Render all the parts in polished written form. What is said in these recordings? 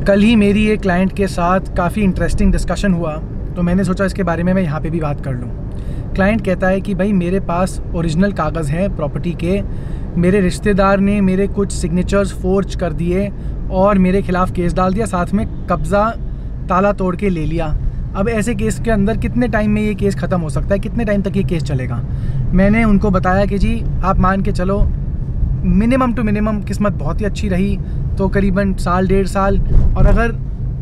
कल ही मेरी एक क्लाइंट के साथ काफ़ी इंटरेस्टिंग डिस्कशन हुआ, तो मैंने सोचा इसके बारे में मैं यहाँ पे भी बात कर लूँ। क्लाइंट कहता है कि भाई मेरे पास ओरिजिनल कागज़ हैं प्रॉपर्टी के, मेरे रिश्तेदार ने मेरे कुछ सिग्नेचर्स फोर्ज कर दिए और मेरे ख़िलाफ़ केस डाल दिया, साथ में कब्ज़ा ताला तोड़ के ले लिया। अब ऐसे केस के अंदर कितने टाइम में ये केस ख़त्म हो सकता है, कितने टाइम तक ये केस चलेगा? मैंने उनको बताया कि जी आप मान के चलो मिनिमम टू मिनिमम किस्मत बहुत ही अच्छी रही तो करीबन साल 1.5 साल, और अगर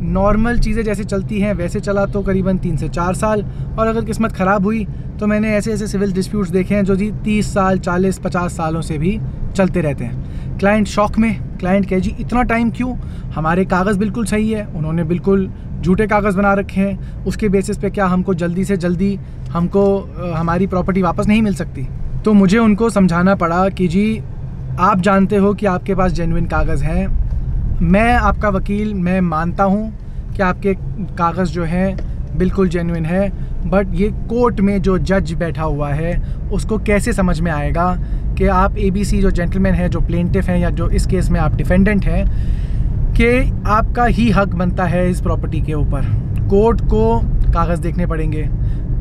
नॉर्मल चीज़ें जैसे चलती हैं वैसे चला तो करीबन 3 से 4 साल, और अगर किस्मत ख़राब हुई तो मैंने ऐसे ऐसे सिविल डिस्प्यूट्स देखे हैं जो जी 30 साल 40-50 सालों से भी चलते रहते हैं। क्लाइंट शॉक में, क्लाइंट कहे जी इतना टाइम क्यों? हमारे कागज़ बिल्कुल सही है, उन्होंने बिल्कुल झूठे कागज़ बना रखे हैं, उसके बेसिस पे क्या हमको जल्दी से जल्दी हमको हमारी प्रॉपर्टी वापस नहीं मिल सकती? तो मुझे उनको समझाना पड़ा कि जी आप जानते हो कि आपके पास जेन्युइन कागज़ हैं, मैं आपका वकील, मैं मानता हूँ कि आपके कागज़ जो हैं बिल्कुल जेन्युइन है, बट ये कोर्ट में जो जज बैठा हुआ है उसको कैसे समझ में आएगा कि आप ABC जो जेंटलमैन है, जो प्लेंटिफ हैं या जो इस केस में आप डिफेंडेंट हैं, कि आपका ही हक बनता है इस प्रॉपर्टी के ऊपर। कोर्ट को कागज़ देखने पड़ेंगे,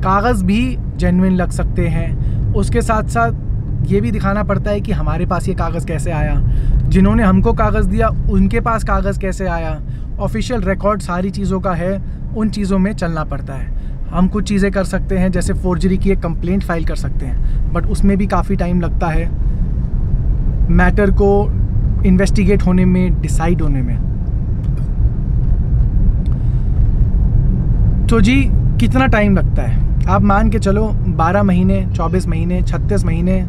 कागज़ भी जेन्युइन लग सकते हैं, उसके साथ साथ ये भी दिखाना पड़ता है कि हमारे पास ये कागज़ कैसे आया, जिन्होंने हमको कागज़ दिया उनके पास कागज़ कैसे आया, ऑफिशियल रिकॉर्ड सारी चीज़ों का है, उन चीज़ों में चलना पड़ता है। हम कुछ चीज़ें कर सकते हैं, जैसे फोर्जरी की एक कंप्लेंट फाइल कर सकते हैं, बट उसमें भी काफ़ी टाइम लगता है मैटर को इन्वेस्टिगेट होने में, डिसाइड होने में। तो जी कितना टाइम लगता है? आप मान के चलो 12 महीने, 24 महीने, 36 महीने,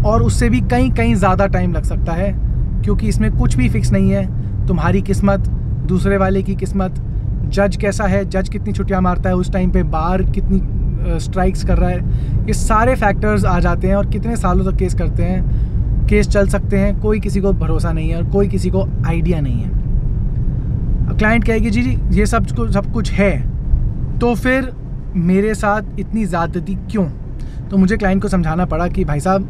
और उससे भी कहीं ज़्यादा टाइम लग सकता है, क्योंकि इसमें कुछ भी फिक्स नहीं है। तुम्हारी किस्मत, दूसरे वाले की किस्मत, जज कैसा है, जज कितनी छुट्टियां मारता है उस टाइम पे, बार कितनी स्ट्राइक्स कर रहा है, ये सारे फैक्टर्स आ जाते हैं और कितने सालों तक केस करते हैं, केस चल सकते हैं, कोई किसी को भरोसा नहीं है और कोई किसी को आइडिया नहीं है। क्लाइंट कहेगी जी ये सब कुछ है, तो फिर मेरे साथ इतनी ज़्यादती क्यों? तो मुझे क्लाइंट को समझाना पड़ा कि भाई साहब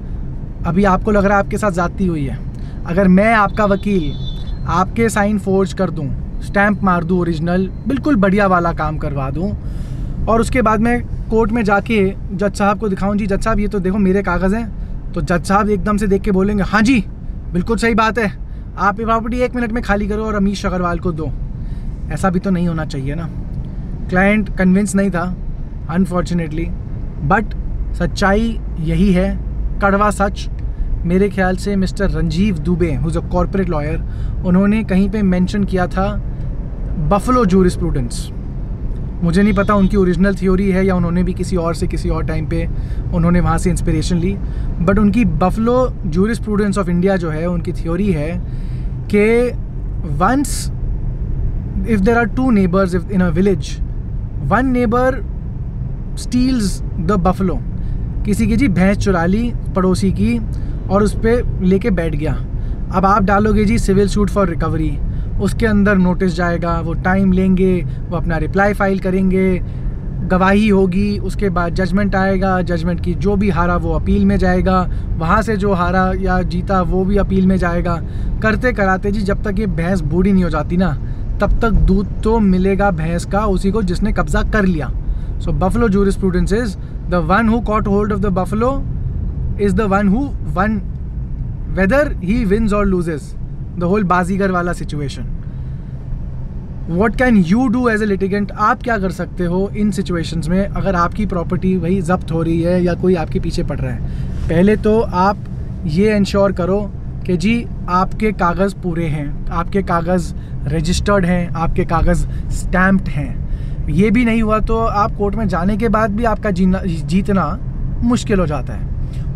अभी आपको लग रहा है आपके साथ ज़्यादती हुई है, अगर मैं आपका वकील आपके साइन फोर्ज कर दूं, स्टैंप मार दूं ओरिजिनल, बिल्कुल बढ़िया वाला काम करवा दूं, और उसके बाद मैं कोर्ट में जाके जज साहब को दिखाऊं जी जज साहब ये तो देखो मेरे कागज़ हैं, तो जज साहब एकदम से देख के बोलेंगे हाँ जी बिल्कुल सही बात है, आप ये प्रॉपर्टी 1 मिनट में खाली करो और अमीश अग्रवाल को दो। ऐसा भी तो नहीं होना चाहिए ना। क्लाइंट कन्विंस नहीं था अनफॉर्चुनेटली, बट सच्चाई यही है, कड़वा सच। मेरे ख्याल से mister Ranjeev Dubey, who is a corporate lawyer, उन्होंने कहीं पे मेंशन किया था बफलो जूरिस्प्रूडेंस। मुझे नहीं पता उनकी ओरिजिनल थ्योरी है या उन्होंने भी किसी और से किसी और टाइम पे उन्होंने वहाँ से इंस्पिरेशन ली, बट उनकी बफलो जूरिस्प्रूडेंस ऑफ इंडिया जो है, उनकी थ्योरी है कि once if there are 2 neighbours in a village, one neighbour steals the buffalo, किसी की जी भैंस चुरा ली पड़ोसी की और उस पर लेके बैठ गया। अब आप डालोगे जी सिविल सूट फॉर रिकवरी, उसके अंदर नोटिस जाएगा, वो टाइम लेंगे, वो अपना रिप्लाई फाइल करेंगे, गवाही होगी, उसके बाद जजमेंट आएगा, जजमेंट की जो भी हारा वो अपील में जाएगा, वहाँ से जो हारा या जीता वो भी अपील में जाएगा। करते कराते जी जब तक ये भैंस बूढ़ी नहीं हो जाती ना, तब तक दूध तो मिलेगा भैंस का उसी को जिसने कब्जा कर लिया। So buffalo jurisprudence is the one who caught hold of the buffalo is the one who won, whether he wins or loses, the whole बाजीगर वाला situation. What can you do as a litigant? आप क्या कर सकते हो इन situations में अगर आपकी property वही जब्त हो रही है या कोई आपके पीछे पड़ रहा है? पहले तो आप ये इंश्योर करो कि जी आपके कागज़ पूरे हैं, आपके कागज़ रजिस्टर्ड हैं, आपके कागज़ स्टैम्प्ड हैं। ये भी नहीं हुआ तो आप कोर्ट में जाने के बाद भी आपका जीतना मुश्किल हो जाता है।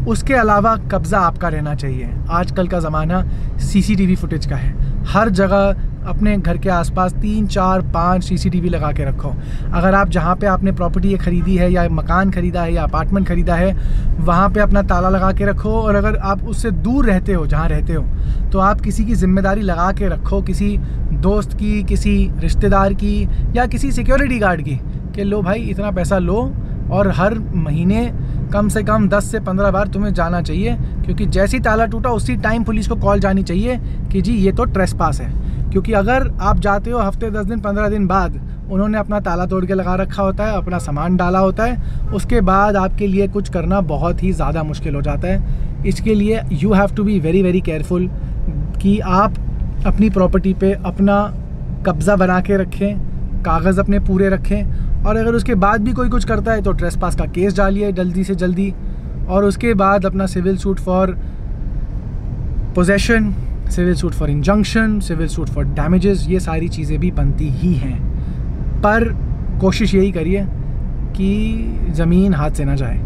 उसके अलावा कब्ज़ा आपका रहना चाहिए। आजकल का ज़माना CCTV फुटेज का है, हर जगह अपने घर के आसपास 3, 4, 5 CCTV लगा के रखो। अगर आप जहाँ पे आपने प्रॉपर्टी खरीदी है या मकान ख़रीदा है या अपार्टमेंट ख़रीदा है, वहाँ पे अपना ताला लगा के रखो, और अगर आप उससे दूर रहते हो जहाँ रहते हो तो आप किसी की ज़िम्मेदारी लगा के रखो, किसी दोस्त की, किसी रिश्तेदार की या किसी सिक्योरिटी गार्ड की, कि लो भाई इतना पैसा लो और हर महीने कम से कम 10 से 15 बार तुम्हें जाना चाहिए, क्योंकि जैसी ताला टूटा उसी टाइम पुलिस को कॉल जानी चाहिए कि जी ये तो ट्रेसपास है। क्योंकि अगर आप जाते हो हफ्ते 10 दिन 15 दिन बाद, उन्होंने अपना ताला तोड़ के लगा रखा होता है, अपना सामान डाला होता है, उसके बाद आपके लिए कुछ करना बहुत ही ज़्यादा मुश्किल हो जाता है। इसके लिए you have to be very very careful कि आप अपनी प्रॉपर्टी पे अपना कब्ज़ा बना के रखें, कागज़ अपने पूरे रखें, और अगर उसके बाद भी कोई कुछ करता है तो ट्रेसपास का केस डालिए जल्दी से जल्दी, और उसके बाद अपना civil suit for possession, civil suit for injunction, civil suit for damages, ये सारी चीज़ें भी बनती ही हैं। पर कोशिश यही करिए कि ज़मीन हाथ से ना जाए।